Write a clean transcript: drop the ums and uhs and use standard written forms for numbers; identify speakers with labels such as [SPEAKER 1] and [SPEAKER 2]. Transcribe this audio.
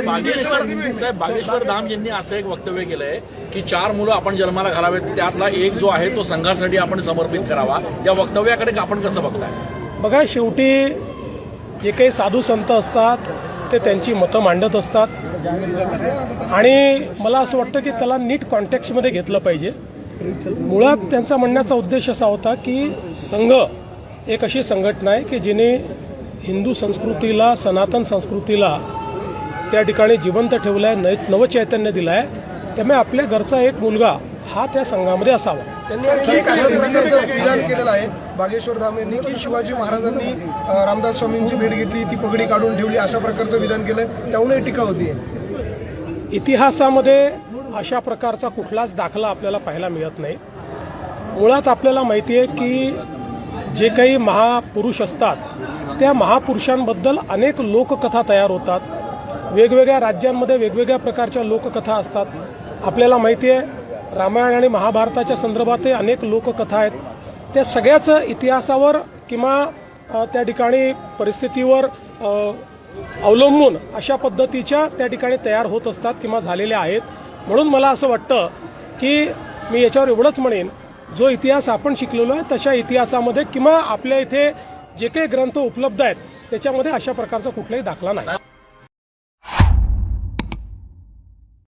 [SPEAKER 1] बागेश्वर धाम यांनी असं एक वक्तव्य केलंय की 4 मुलं आपण जन्माला घालावेत, त्यातला एक जो आहे तो संघासाठी आपण समर्पित करावा. या वक्तव्याकडे आपण कसं बघताय?
[SPEAKER 2] बघा, शेवटी जे काही साधू संत असतात ते त्यांची मतं मांडत असतात आणि मला असं वाटतं की त्याला नीट कॉन्टेक्स्टमध्ये घेतलं पाहिजे. मुळात त्यांचा म्हणण्याचा उद्देश असा होता की संघ एक अशी संघटना आहे की जिने हिंदू संस्कृतीला, सनातन संस्कृतीला त्या ठिकाणी जिवंत ठेवलं आहे, नवचैतन्य दिलं आहे. त्यामुळे आपल्या घरचा एक मुलगा हा त्या संघामध्ये असावा.
[SPEAKER 3] त्यांनी आणखी एक अशा प्रकारचं विधान केलेलं आहे बागेश्वर धाम यांनी की शिवाजी महाराजांनी रामदास स्वामींची भेट घेतली, ती पगडी काढून ठेवली, अशा प्रकारचं विधान केलं. त्यामुळे टीका होती.
[SPEAKER 2] इतिहासामध्ये अशा प्रकारचा कुठलाच दाखला आपल्याला पाहायला मिळत नाही. मुळात आपल्याला माहिती आहे की जे काही महापुरुष असतात त्या महापुरुषांबद्दल अनेक लोककथा तयार होतात. वेगवेगळ्या राज्यांमध्ये वेगवेगळ्या प्रकारच्या लोककथा असतात. आपल्याला माहिती आहे रामायण आणि महाभारताच्या संदर्भातही अनेक लोककथा आहेत. त्या सगळ्याच इतिहासावर किंवा त्या ठिकाणी परिस्थितीवर अवलंबून अशा पद्धतीच्या त्या ठिकाणी तयार होत असतात किंवा झालेल्या आहेत. म्हणून मला असं वाटतं की मी याच्यावर एवढंच म्हणेन, जो इतिहास आपण शिकलेलो आहे तशा इतिहासामध्ये किंवा आपल्या इथे जे काही ग्रंथ उपलब्ध आहेत त्याच्यामध्ये अशा प्रकारचा कुठलाही दाखला नाही.